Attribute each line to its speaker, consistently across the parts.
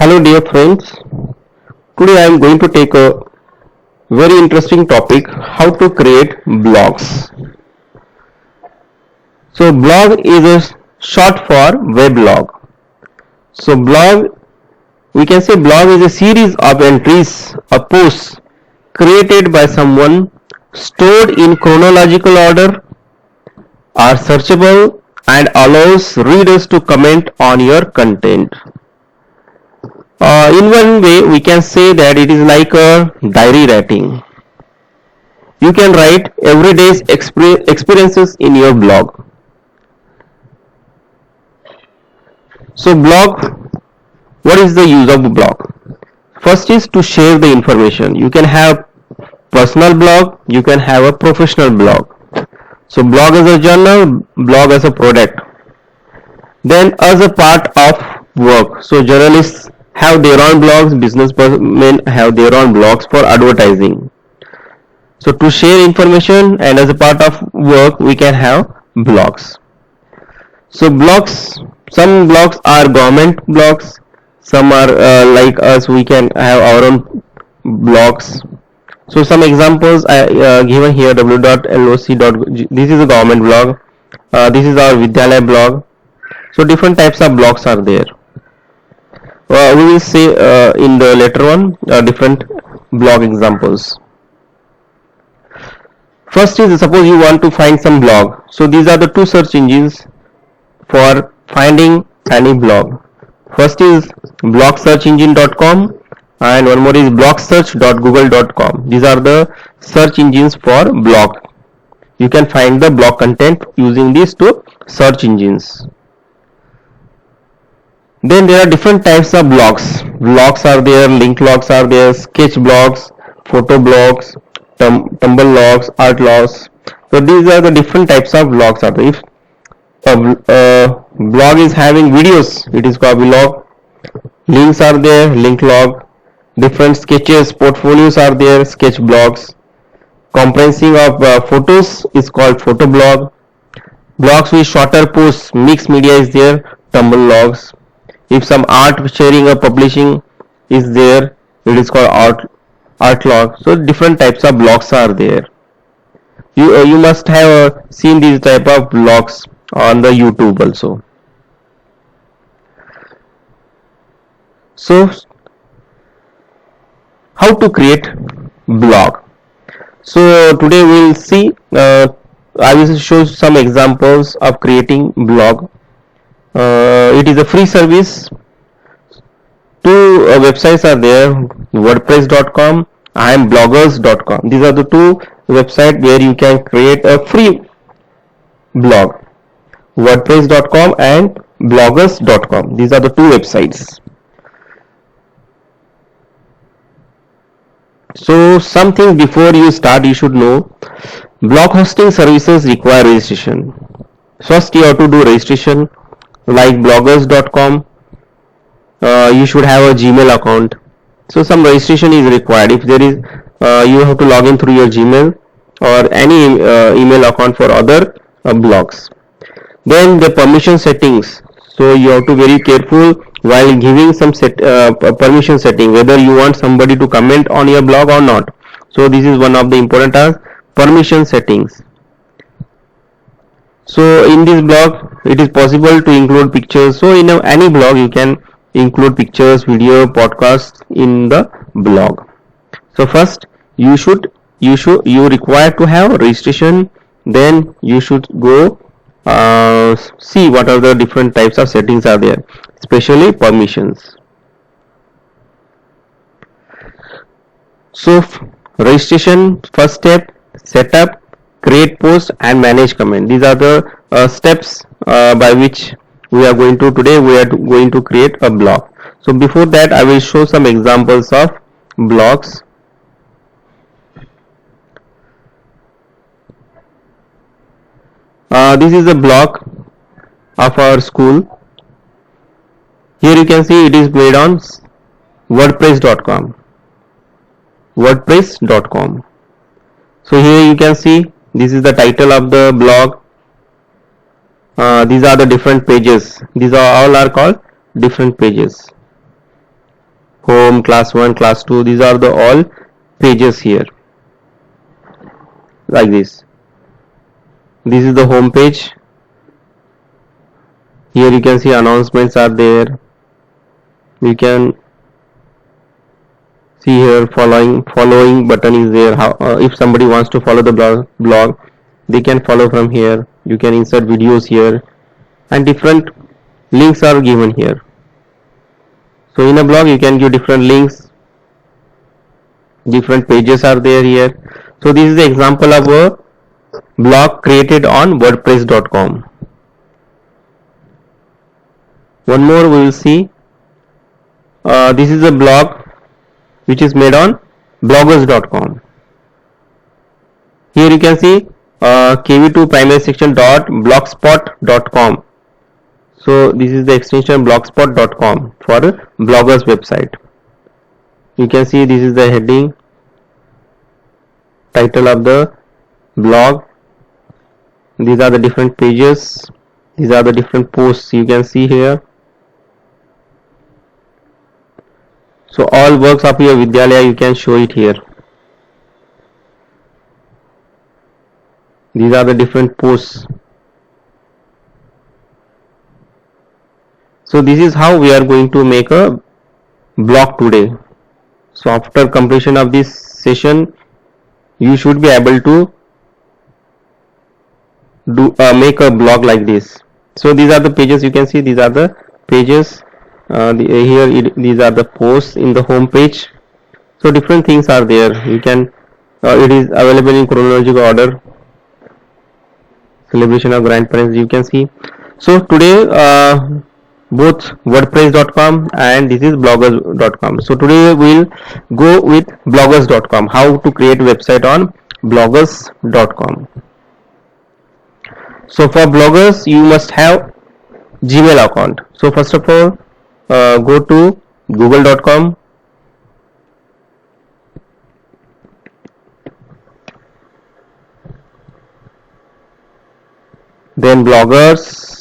Speaker 1: Hello dear friends, today I am going to take a very interesting topic, how to create blogs. So blog is a short for weblog. So blog, we can say blog is a series of entries or posts created by someone, stored in chronological order, are searchable and allows readers to comment on your content. In one way, we can say that it is like a diary writing. You can write everyday's experiences in your blog. So blog, what is the use of blog? First is to share the information. You can have personal blog, you can have a professional blog. So blog as a journal, blog as a product. Then as a part of work. So journalists have their own blogs, businessmen have their own blogs for advertising. So to share information and as a part of work, we can have blogs. So blogs, some blogs are government blogs, some are like us, we can have our own blogs. So some examples I given here, w.loc. This is a government blog. This is our Vidyalaya blog. So different types of blogs are there. We will see in the later on different blog examples. First is, suppose you want to find some blog. So these are the two search engines for finding any blog. First is blogsearchengine.com and one more is blogsearch.google.com. These are the search engines for blog. You can find the blog content using these two search engines. Then there are different types of blogs. Blogs are there, link blogs are there, sketch blogs, photo blogs, tumble logs, art logs. So these are the different types of blogs are there. If a blog is having videos, it is called blog. Links are there, link log. Different sketches, portfolios are there, sketch blogs. Compressing of photos is called photo blog. Blogs with shorter posts, mixed media is there, tumble logs. If some art sharing or publishing is there, it is called art log. So different types of blogs are there. You must have seen these type of blogs on the YouTube also. So how to create blog? So today we will see, I will show some examples of creating blog. It is a free service. Two websites are there, wordpress.com and bloggers.com. These are the two websites where you can create a free blog, wordpress.com and bloggers.com. These are the two websites. So something before you start you should know, blog hosting services require registration. First you have to do registration. Like bloggers.com, you should have a Gmail account. So some registration is required. If there is, you have to log in through your Gmail or any email account for other blogs. Then the permission settings. So you have to be very careful while giving some permission setting, whether you want somebody to comment on your blog or not. So this is one of the important tasks, permission settings. So in this blog it is possible to include pictures. So in any blog you can include pictures, video, podcasts in the blog. So first you require to have registration. Then you should go see what are the different types of settings are there, especially permissions. So registration, first step, setup, create post and manage comment. These are the steps by which we are going to going to create a blog. So before that I will show some examples of blogs. This is a blog of our school. Here you can see it is made on wordpress.com. So here you can see this is the title of the blog. These are the different pages. These are all are called different pages. home, class 1, class 2, these are the all pages here, like this. This is the home page. Here you can see announcements are there. You can see here following button is there. If somebody wants to follow the blog, they can follow from here. You can insert videos here, and different links are given here. So in a blog you can give different links, different pages are there here. So this is the example of a blog created on wordpress.com. One more we will see. This is a blog which is made on bloggers.com. Here you can see kv2 primary section .blogspot.com. So this is the extension blogspot.com for bloggers website. You can see this is the heading, title of the blog. These are the different pages. These are the different posts you can see here. So all works of your Vidyalaya you can show it here. These are the different posts. So this is how we are going to make a blog today. So after completion of this session, you should be able to make a blog like this. So these are the pages you can see. These are the pages. These are the posts in the home page. So different things are there. You can. It is available in chronological order. Celebration of grandparents. You can see. So today both wordpress.com and this is bloggers.com. So today we'll go with bloggers.com. How to create website on bloggers.com. So for bloggers you must have Gmail account. So first of all go to google.com. Then bloggers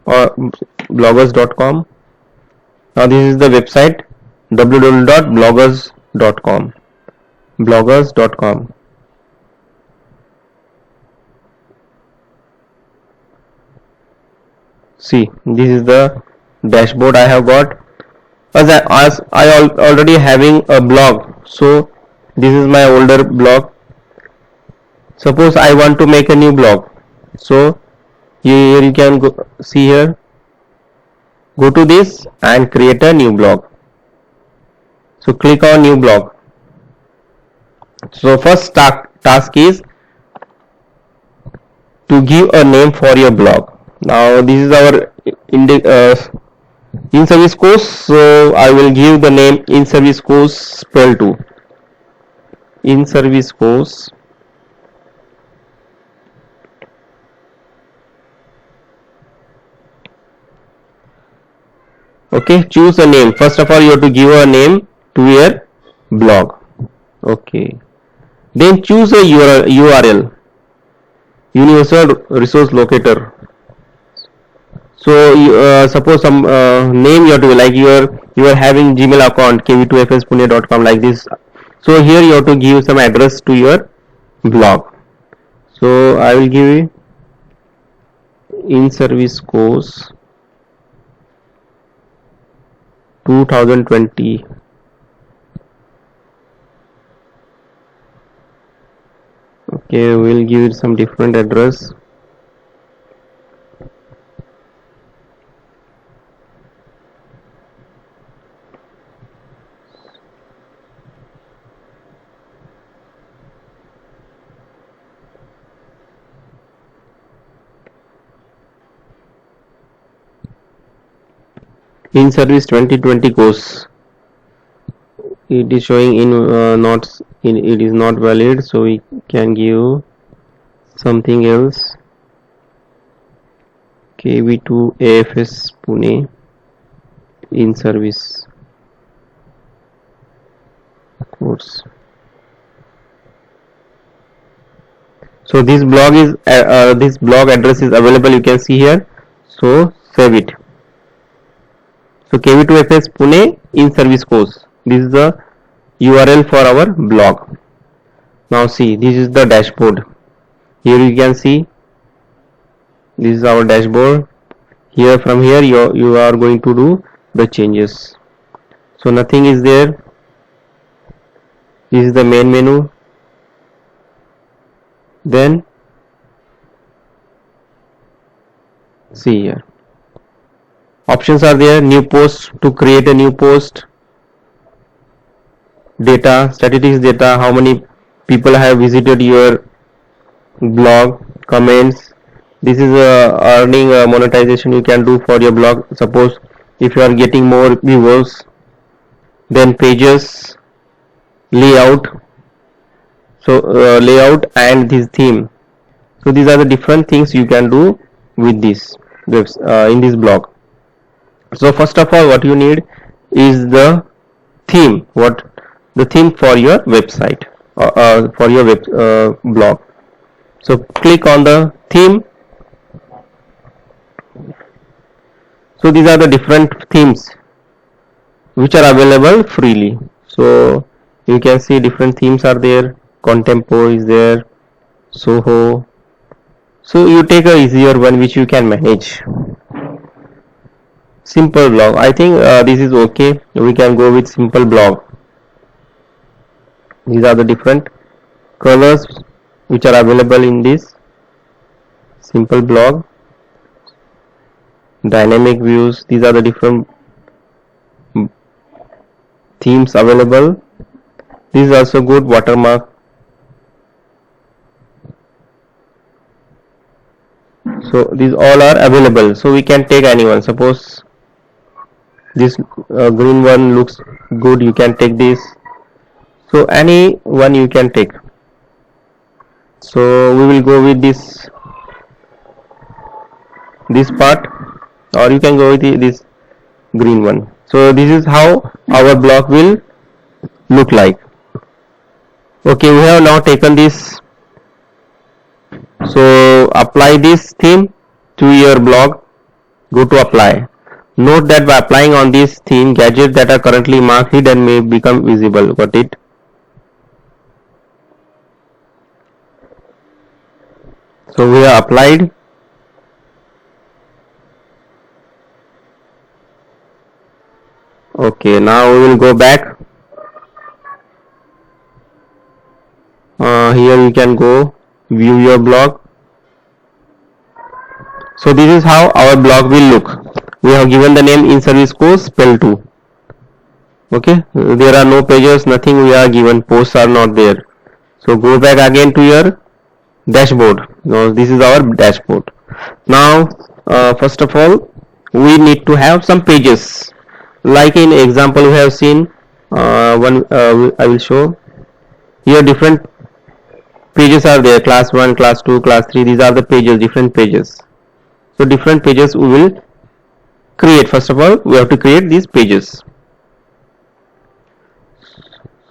Speaker 1: or bloggers.com. Now this is the website www.bloggers.com. bloggers.com. See, this is the dashboard I have got. As I already having a blog, so this is my older blog. Suppose I want to make a new blog, so here you can go, see here, go to this and create a new blog. So click on new blog. So first task is to give a name for your blog. Now this is our in-service course, so I will give the name in-service course PL2. In-service course. Okay, choose a name. First of all, you have to give a name to your blog. Okay. Then choose a URL, Universal Resource Locator. So suppose some name you have to, like you are having Gmail account kv2fspune.com like this. So here you have to give some address to your blog. So I will give in-service course 2020. Okay, we'll give it some different address. In service 2020 course, it is showing it is not valid, so we can give something else. KV2 AFS Pune in service course. So this blog is this blog address is available, you can see here. So save it. So KV2FS Pune in service course. This is the URL for our blog. Now see, this is the dashboard. Here you can see this is our dashboard. Here from here you are going to do the changes. So nothing is there. This is the main menu. Then see here, options are there. New post, to create a new post, data, statistics data, how many people have visited your blog, comments. This is earning monetization you can do for your blog. Suppose if you are getting more viewers. Then pages, layout, so layout and this theme. So these are the different things you can do with this in this blog. So first of all, what you need is the theme. What the theme for your website for your web blog. So click on the theme. So these are the different themes which are available freely. So you can see different themes are there. Contempo is there, Soho. So you take a easier one which you can manage. Simple blog. I think this is okay. We can go with simple blog. These are the different colors which are available in this simple blog. Dynamic views. These are the different themes available. This is also good. Watermark. So these all are available. So we can take anyone. Suppose this green one looks good, you can take this. So any one you can take. So we will go with this part, or you can go with this green one. So this is how our blog will look like. Okay, we have now taken this. So apply this theme to your blog. Go to apply. Note that by applying on this theme, gadgets that are currently marked hidden may become visible. Got it? So we have applied. Okay, now we will go back. Here you can go view your blog. So this is how our blog will look. We have given the name in service course spell 2. Okay, there are no pages, nothing we are given, posts are not there. So go back again to your dashboard. Now this is our dashboard. Now first of all, we need to have some pages. Like in example we have seen one. I will show here. Different pages are there. Class 1, class 2, class 3. These are the pages, different pages. So different pages we will create. First of all, we have to create these pages.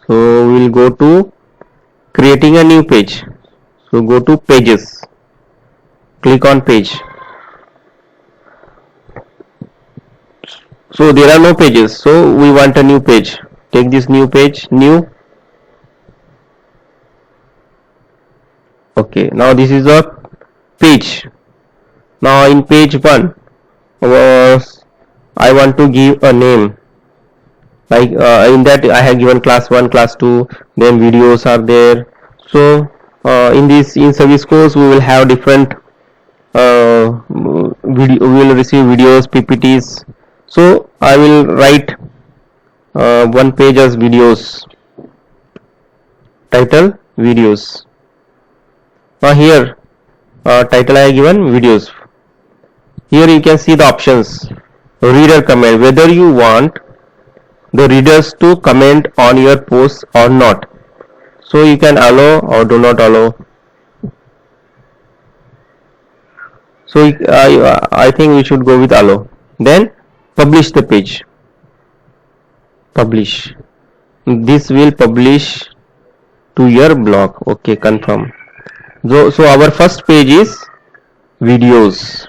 Speaker 1: So we will go to creating a new page. So go to pages. Click on page. So there are no pages. So we want a new page. Take this new page, new. Okay, now this is a page. Now in page 1, I want to give a name. Like in that I have given class 1, class 2, then videos are there. So in this in service course we will have different we will receive videos, PPTs. So I will write one page as videos. Title videos. Now here title I have given videos. Here you can see the options. Reader comment, whether you want the readers to comment on your posts or not. So you can allow or do not allow. So I think we should go with allow. Then publish the page. Publish. This will publish to your blog. Okay, confirm. So our first page is videos.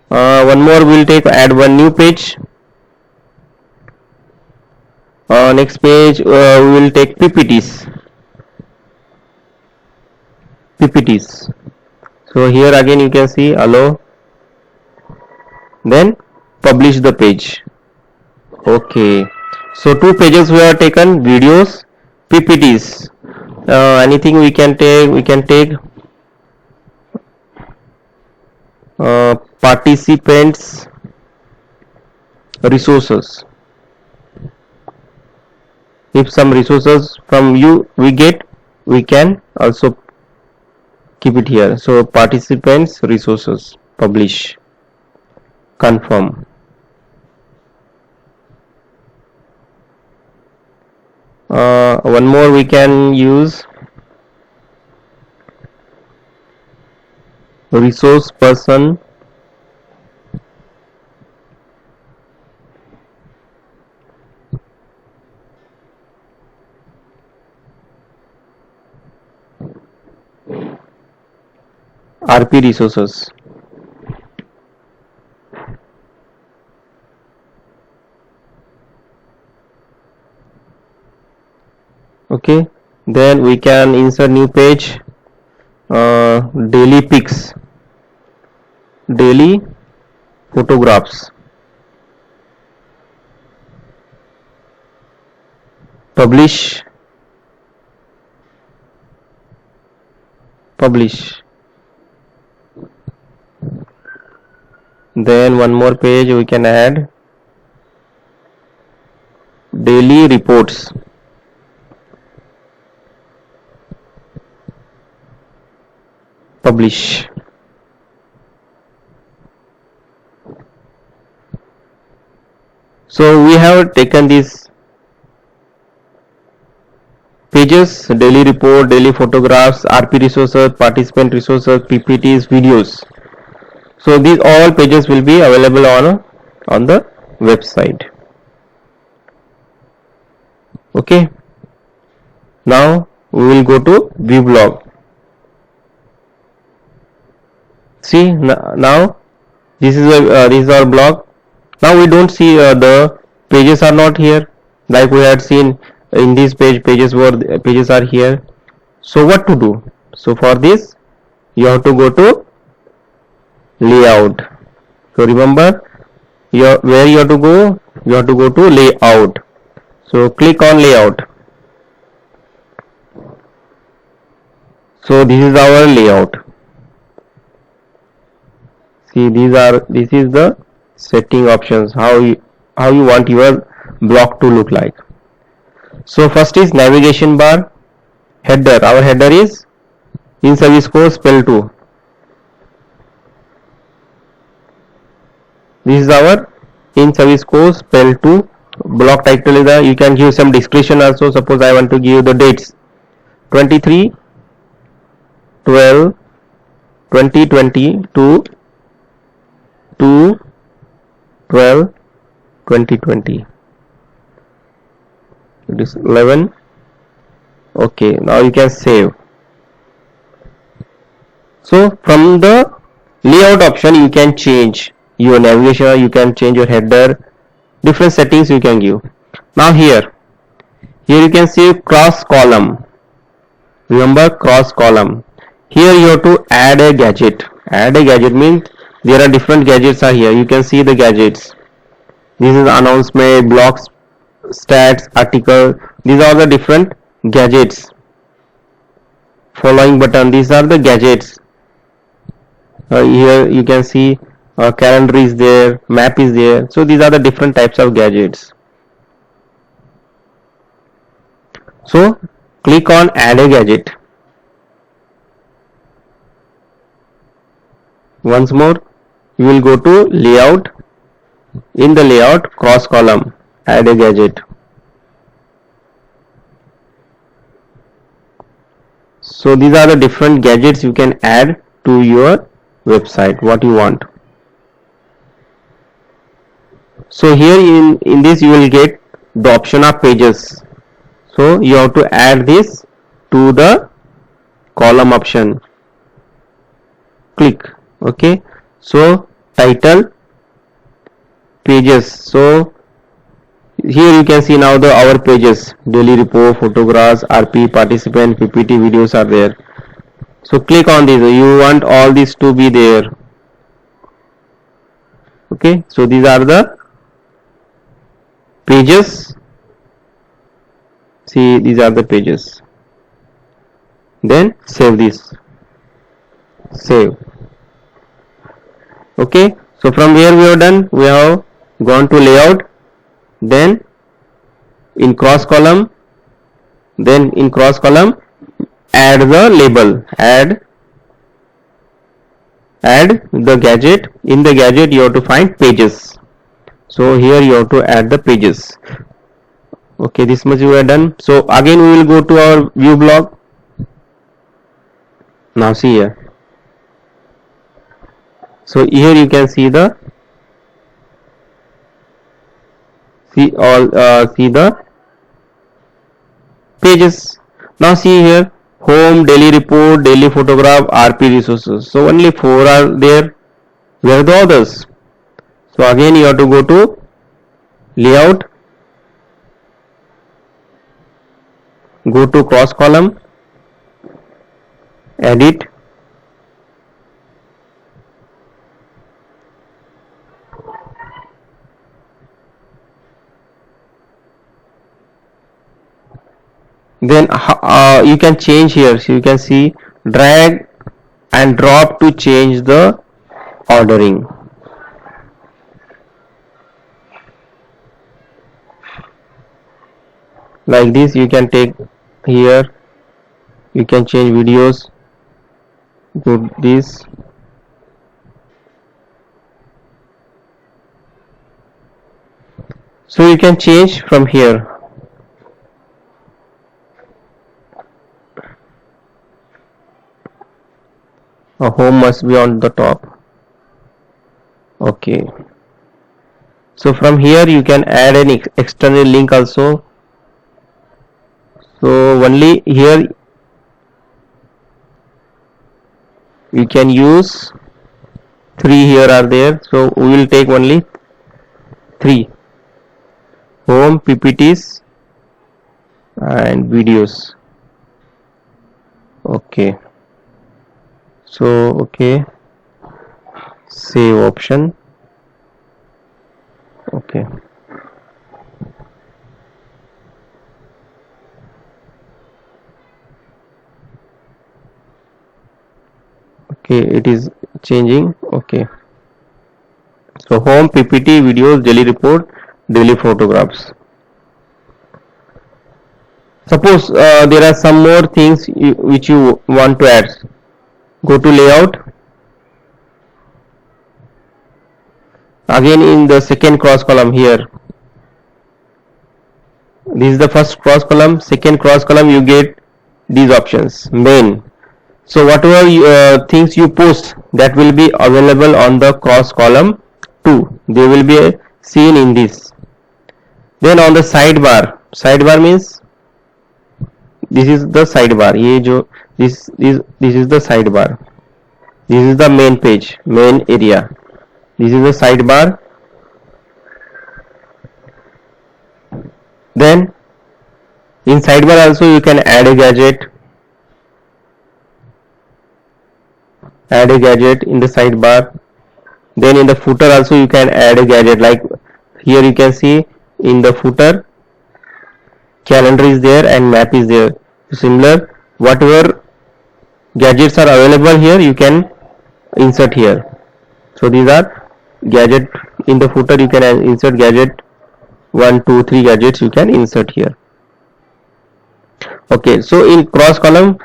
Speaker 1: One more, we'll take add one new page. Next page, we will take PPTs. So here again you can see allow, then publish the page. Okay, so two pages were taken, videos, PPTs. Anything we can take participants resources. If some resources from you we get, we can also keep it here. So participants resources, publish, confirm. One more we can use, resource person RP resources. Okay, then we can insert new page, daily pics, daily photographs, publish, then one more page we can add, daily reports, publish. So we have taken these pages, daily report, daily photographs, RP resources, participant resources, PPTs, videos. So these all pages will be available on the website. Okay, now we will go to view blog. See, now this is our blog. Now we don't see the pages are not here, like we had seen in this page. Pages are here. So what to do? So for this you have to go to layout. So remember, where you have to go? You have to go to layout. So click on layout. So this is our layout. See, this is the setting options, how you want your block to look like. So first is navigation bar, header. Our header is in service course spell 2. This is our in service course spell 2. Block title is you can give some description also. Suppose I want to give the dates 23 12 2020 to 2 12 2020. It is 11. Okay, now you can save. So from the layout option you can change your navigation, you can change your header, different settings you can give. Now here you can see cross column. Remember, cross column. Here you have to add a gadget. Add a gadget means there are different gadgets are here. You can see the gadgets. This is announcement, blocks, stats, article. These are the different gadgets. Following button. These are the gadgets. Here you can see calendar is there, map is there. So these are the different types of gadgets. So click on add a gadget. Once more you will go to layout. In the layout, cross column, add a gadget. So these are the different gadgets you can add to your website, what you want. So here in this you will get the option of pages. So you have to add this to the column option. Click. Okay. So title, pages. So here you can see now the our pages, daily report, photographs, RP, participant, PPT, videos are there. So click on this, you want all these to be there. Okay, so these are the pages. See, these are the pages. Then save this, save. Okay, so from here we have done, we have gone to layout, then in cross column, add the label, add the gadget. In the gadget you have to find pages, so here you have to add the pages. Okay, this much we have done. So again we will go to our view block. Now see here, so here you can see the see the pages. Now see here, home, daily report, daily photograph, RP resources. So only 4 are there. Where are the others? So again you have to go to layout, go to cross column, edit, then you can change here. So you can see drag and drop to change the ordering. Like this you can take here, you can change videos, go this, so you can change from here. A home must be on the top. Okay, so from here you can add an external link also. So only here you can use 3 here are there, so we will take only 3: home, PPTs and videos. Okay, so okay, save option. Okay, okay, it is changing. Okay, so home, PPT, videos, daily report, daily photographs. Suppose there are some more things which you want to add. Go to layout, again in the second cross column here, this is the first cross column, second cross column you get these options, main. So whatever things you post, that will be available on the cross column 2, they will be seen in this. Then on the sidebar, sidebar means this is the sidebar, this is the sidebar, this is the main page, main area, this is the sidebar. Then in sidebar also you can add a gadget, in the sidebar. Then in the footer also you can add a gadget, like here you can see in the footer calendar is there and map is there. Similar, whatever gadgets are available here you can insert here. So these are gadget, in the footer you can insert gadget, 1 2 3 gadgets you can insert here. Okay, so in cross column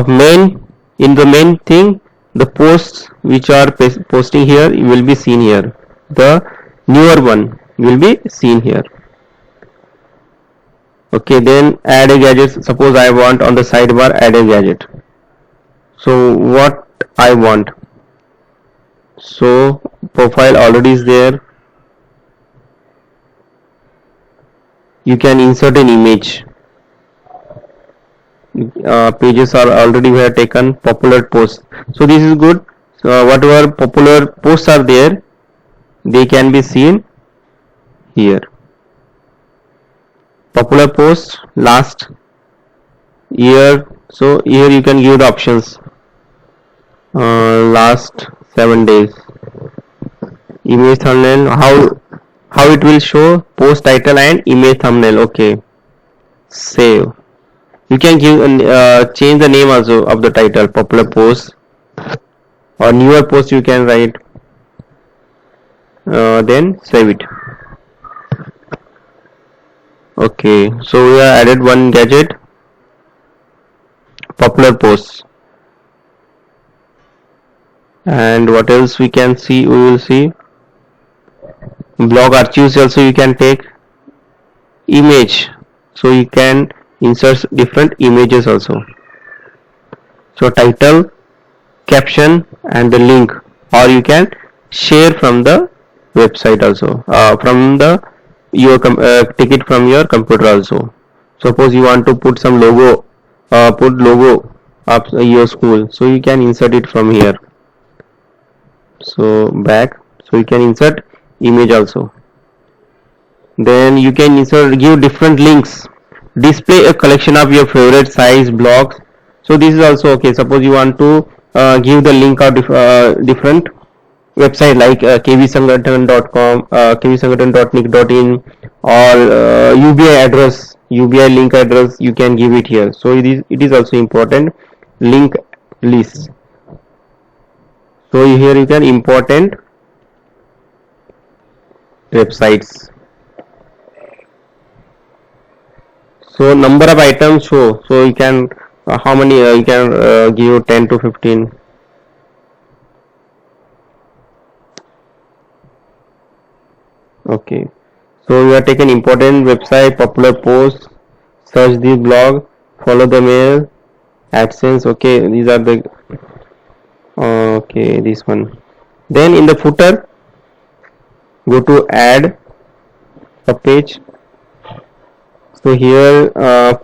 Speaker 1: main, in the main thing, the posts which are posting here will be seen here, the newer one will be seen here. Okay, then add a gadget. Suppose I want on the sidebar add a gadget. So what I want, so profile already is there, you can insert an image. Pages are already we have taken popular posts, so this is good. So whatever popular posts are there, they can be seen here. popular post last year. So here you can give the options. Last 7 days. Image thumbnail. How it will show? Post title and image thumbnail. Okay. Save. You can give change the name also of the title. Popular post or newer post you can write. Then save it. Okay. So we have added one gadget. Popular posts. And what else we can see? We will see blog archives also. You can take image, so you can insert different images also. So title, caption and the link, or you can share from the website also, from the take it from your computer also. Suppose you want to put some logo, put logo of your school, so you can insert it from here. So back, so you can insert image also. Then you can insert, give different links, display a collection of your favorite size blogs. So this is also okay. Suppose you want to give the link of different website like kvsangathan.com, kvsangathan.nic.in, or UBI address, UBI link address, you can give it here. So it is also important. Link list. So here you can important websites. So number of items show. So you can how many you can give 10 to 15. Okay. So you are taken important website, popular posts, search the blog, follow the mail, AdSense. Okay, these are the okay, this one. Then in the footer, go to add a page. So here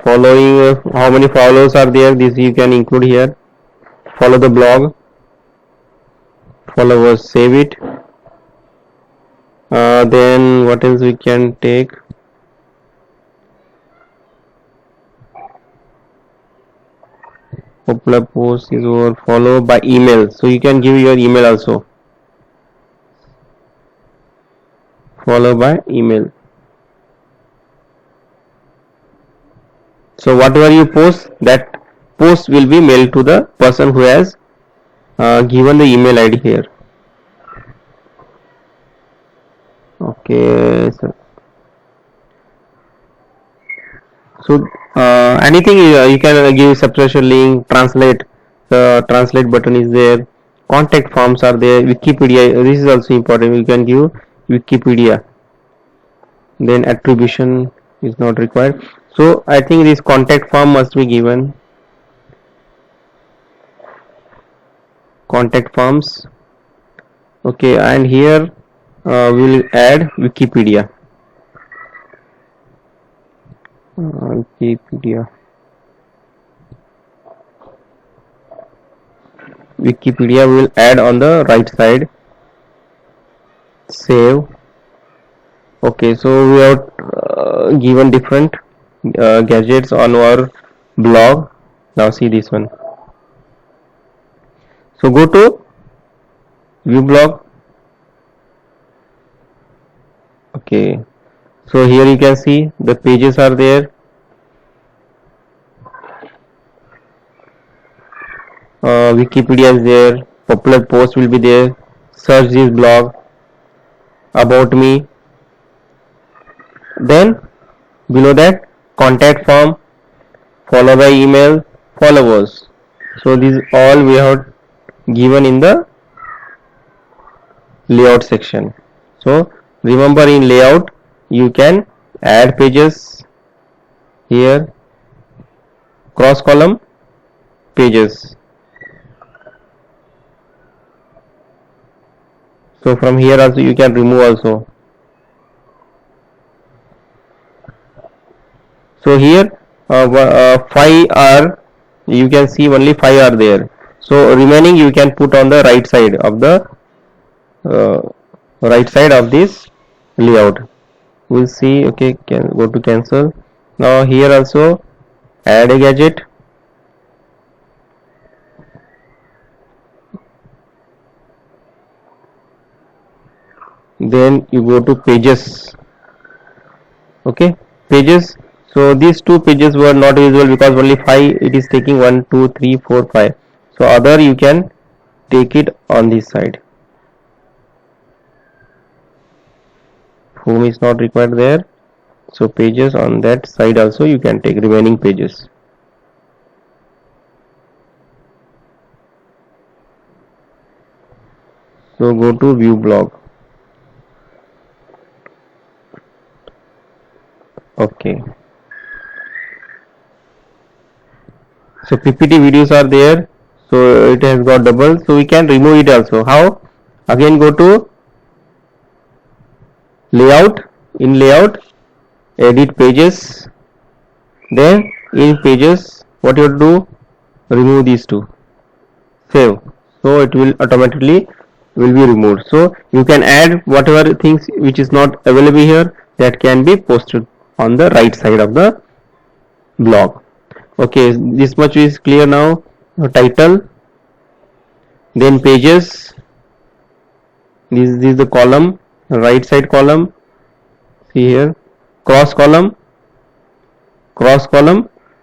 Speaker 1: following how many followers are there, this you can include here. Follow the blog, followers, save it. Then what else we can take? Popular post is over, follow by email. So you can give your email also. Follow by email. So whatever you post, that post will be mailed to the person who has given the email ID here. Okay, so anything you can give subscription link, translate. The translate button is there. Contact forms are there. Wikipedia, this is also important. You can give Wikipedia. Then attribution is not required. So I think this contact form must be given. Contact forms. Okay, and here we will add Wikipedia. Wikipedia will add on the right side. Save. Okay, so we have given different gadgets on our blog. Now see this one. So go to view blog. Okay, so here you can see the pages are there. Wikipedia is there. Popular post will be there. Search this blog. About me. Then below that, contact form, follow by email, followers. So these all we have given in the layout section. So remember, in layout you can add pages here, cross column pages. So from here also you can remove also. So here 5 are, you can see only 5 are there. So remaining you can put on the right side of the this layout. We'll see. Okay, can go to cancel. Now here also add a gadget. Then you go to pages. Okay, pages. So these two pages were not visible because only 5 it is taking, 1 2 3 4 5. So other you can take it on this side. Whom is not required there. So pages on that side also you can take remaining pages. So go to view blog. Okay. So PPT videos are there. So it has got double. So we can remove it also. How? Again go to layout. In layout, edit pages. Then in pages, what you do? Remove these two. Save. So it will automatically will be removed. So you can add whatever things which is not available here, that can be posted on the right side of the blog. Okay, this much is clear now. Title, then pages. This is the column, right side column. See here, cross column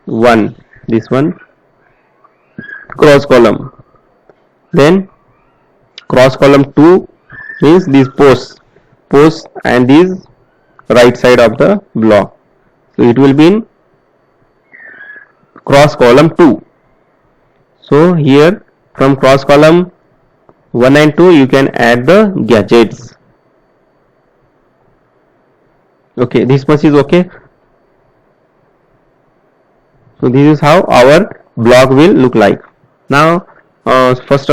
Speaker 1: 1, this one, cross column. Then cross column 2 means these posts and these right side of the block. So it will be in cross column 2. So here from cross column 1 and 2 you can add the gadgets. Okay, this much is okay. So this is how our blog will look like. Now first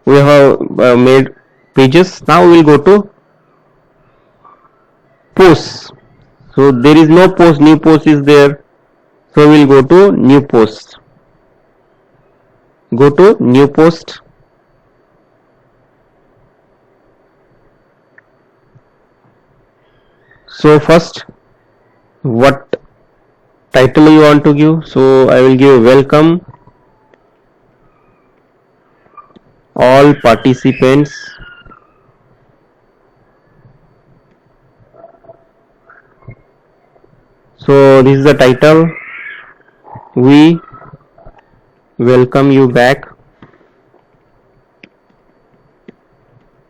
Speaker 1: we have made pages. Now we will go to posts. So there is no post, new post is there. So we will go to new post. Go to new post. So first, what title you want to give? So I will give welcome all participants so this is the title. We welcome you back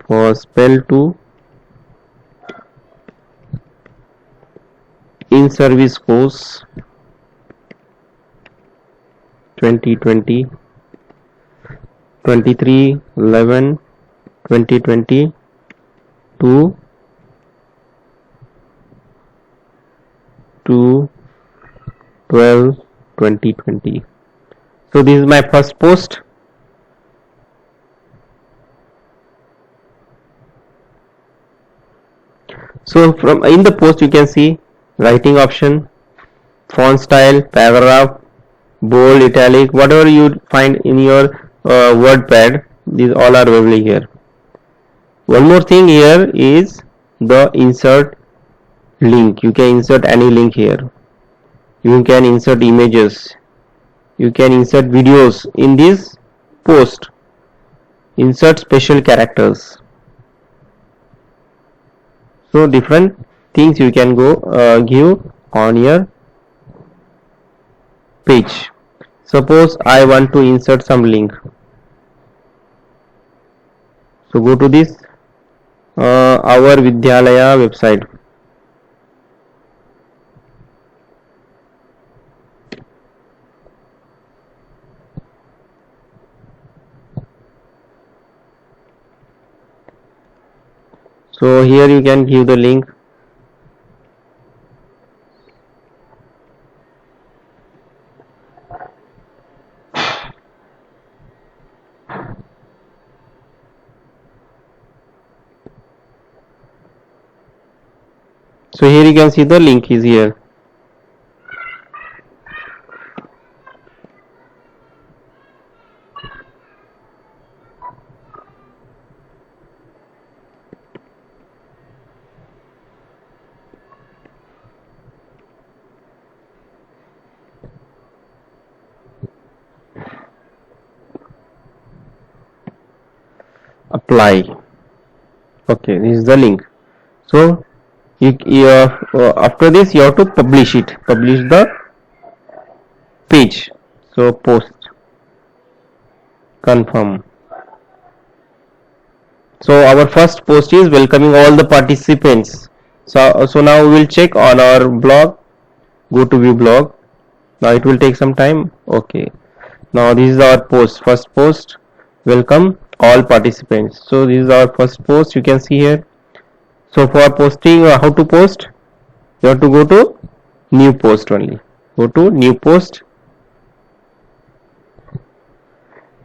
Speaker 1: for spell 2 in service course 2020 23 11 2020 to 12 2020. So this is my first post. So from in the post you can see writing option, font style, paragraph, bold, italic, whatever you find in your WordPad, these all are available here. One more thing here is the insert link. You can insert any link here. You can insert images. You can insert videos in this post. Insert special characters. So different things you can go give on your page. Suppose I want to insert some link. So go to this our Vidyalaya website. So here you can give the link. So here you can see the link is here. apply. Okay, this is the link. So after this you have to publish it, publish the page. So post, confirm. So our first post is welcoming all the participants. So now we will check on our blog. Go to view blog. Now it will take some time. Okay, now this is our post, first post, welcome all participants. So this is our first post, you can see here. So for posting, how to post, you have to go to new post only. Go to new post,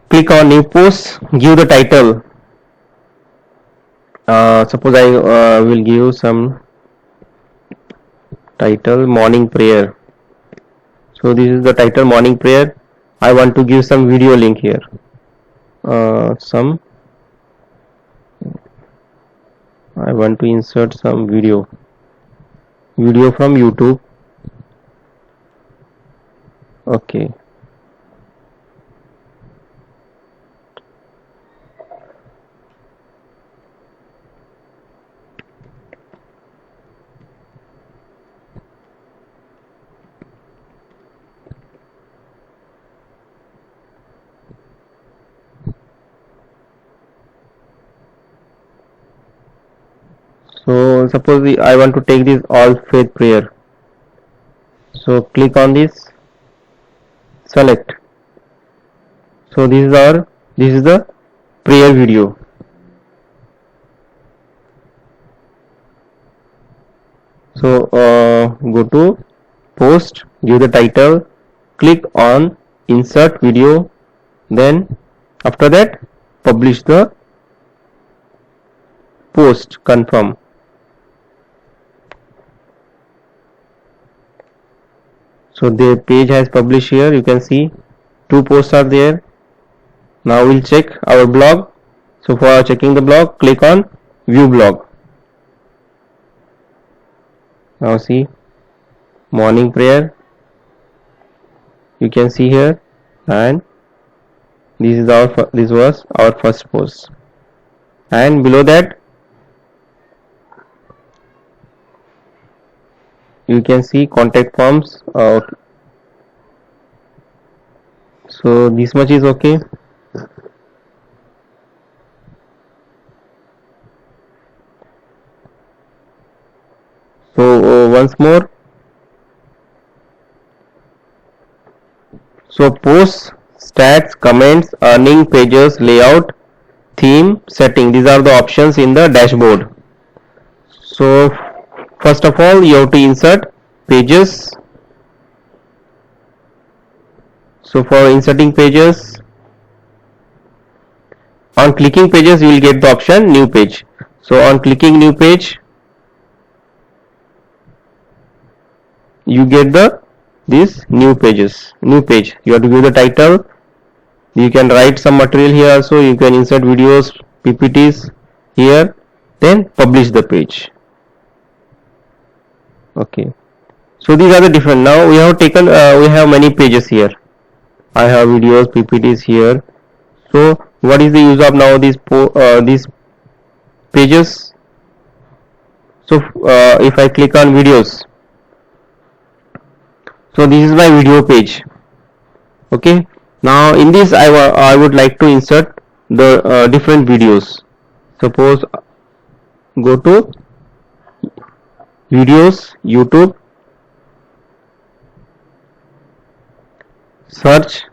Speaker 1: click on new post, give the title. Suppose I will give some title, morning prayer. So this is the title, morning prayer. I want to give some video link here. I want to insert some video from YouTube. Okay. So suppose I want to take this all faith prayer. So click on this, select. So this is the prayer video. So go to post, give the title, click on insert video, then after that publish the post, confirm. So the page has published here, you can see 2 posts are there. Now we'll check our blog. So for checking the blog, click on view blog. Now see morning prayer, you can see here, and this was our first post, and below that you can see contact forms. So this much is okay. So once more, so posts, stats, comments, earning, pages, layout, theme, setting, these are the options in the dashboard. So first of all you have to insert pages. So for inserting pages, on clicking pages you will get the option new page. So on clicking new page, you get this new page. You have to give the title. You can write some material here also. You can insert videos, PPTs here, then publish the page. Okay. So these are the different. Now we have taken. We have many pages here. I have videos, PPTs here. So what is the use of now these pages? So if I click on videos, so this is my video page. Okay. Now in this I would like to insert the different videos. Suppose go to videos, YouTube, search,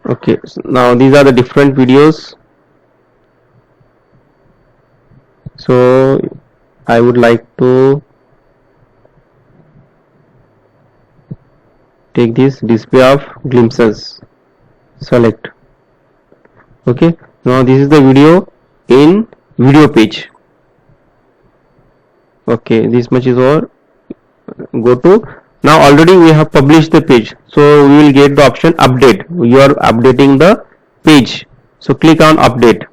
Speaker 1: okay. So now these are the different videos. So I would like to take this display of glimpses, select. Okay, now this is the video in video page. Okay, this much is over. Go to, now already we have published the page, so we will get the option update. You are updating the page, so click on update.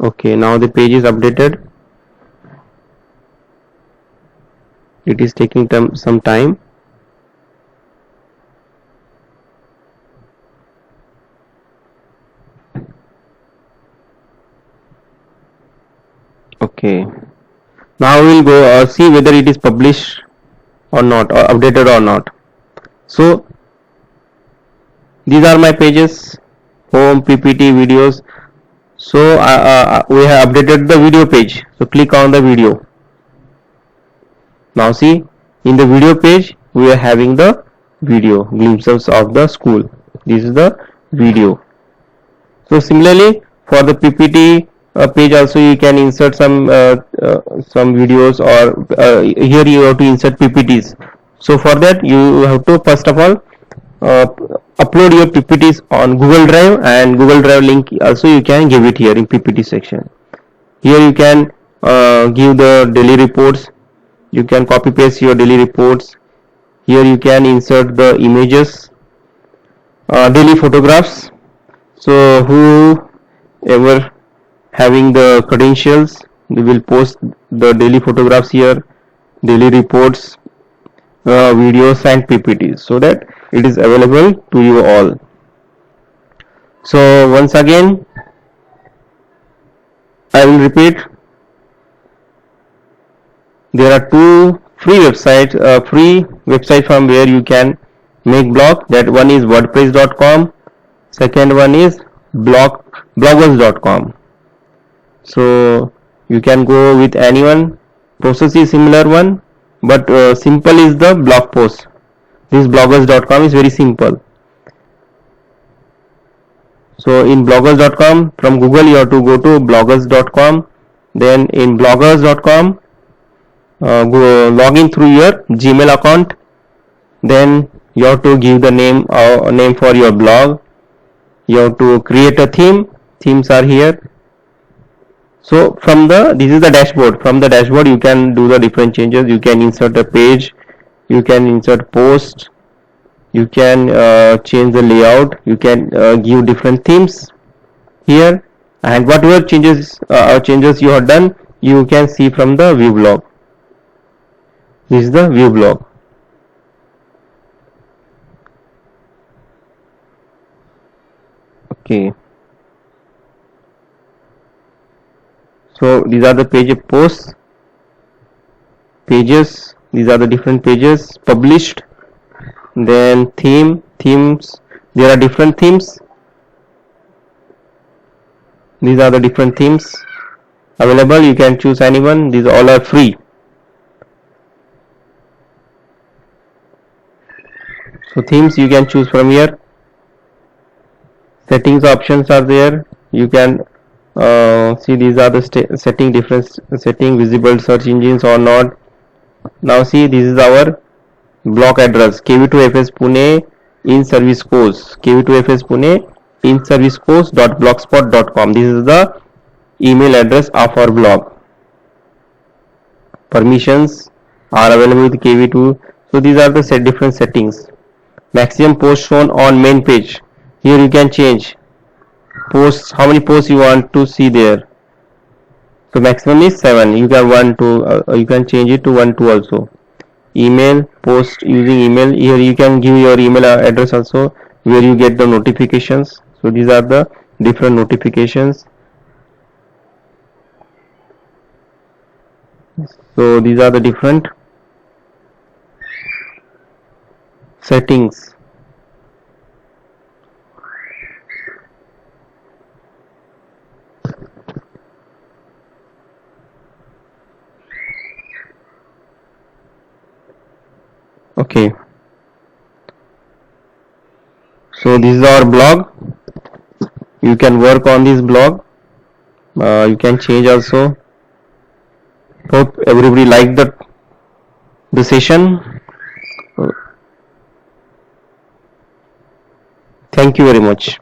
Speaker 1: Okay, now the page is updated. It is taking some time. Okay, now we will go see whether it is published or not, or updated or not. So these are my pages: home, PPT, videos. So we have updated the video page. So click on the video. Now see, in the video page we are having the video glimpses of the school. This is the video. So similarly for the PPT page also you can insert some videos, or here you have to insert PPTs. So for that you have to first of all upload your PPTs on Google Drive, and Google Drive link also you can give it here in PPT section. Here you can give the daily reports. You can copy paste your daily reports. Here you can insert the images, daily photographs. So whoever having the credentials, they will post the daily photographs here, daily reports, videos and PPTs, so that it is available to you all. So once again I will repeat, there are two free websites from where you can make blog. That one is wordpress.com, second one is bloggers.com. So you can go with anyone. Process is similar one, but simple is the blog post. This bloggers.com is very simple. So in bloggers.com, from Google you have to go to bloggers.com. Then in bloggers.com, log in through your Gmail account. Then you have to give the name for your blog. You have to create a theme. Themes are here. So this is the dashboard. From the dashboard you can do the different changes. You can insert a page, you can insert post, you can change the layout, you can give different themes here, and whatever changes you have done, you can see from the view blog. This is the view blog. Okay. So these are the page posts, pages. These are the different pages published. Then themes. There are different themes. These are the different themes available. You can choose anyone. These all are free. So themes you can choose from here. Settings options are there. You can see these are the setting visible search engines or not. Now see, this is our blog address, kv2fs Pune in service course, kv2fs Pune in service course.blogspot.com. This is the email address of our blog. Permissions are available with kv2. So these are the different settings. Maximum posts shown on main page. Here you can change posts, how many posts you want to see there. So maximum is 7. You can you can change it to 1 2 also. Email, post using email. Here you can give your email address also, where you get the notifications. So these are the different notifications. So these are the different settings. Okay, so this is our blog. You can work on this blog. You can change also. Hope everybody liked the session. Thank you very much.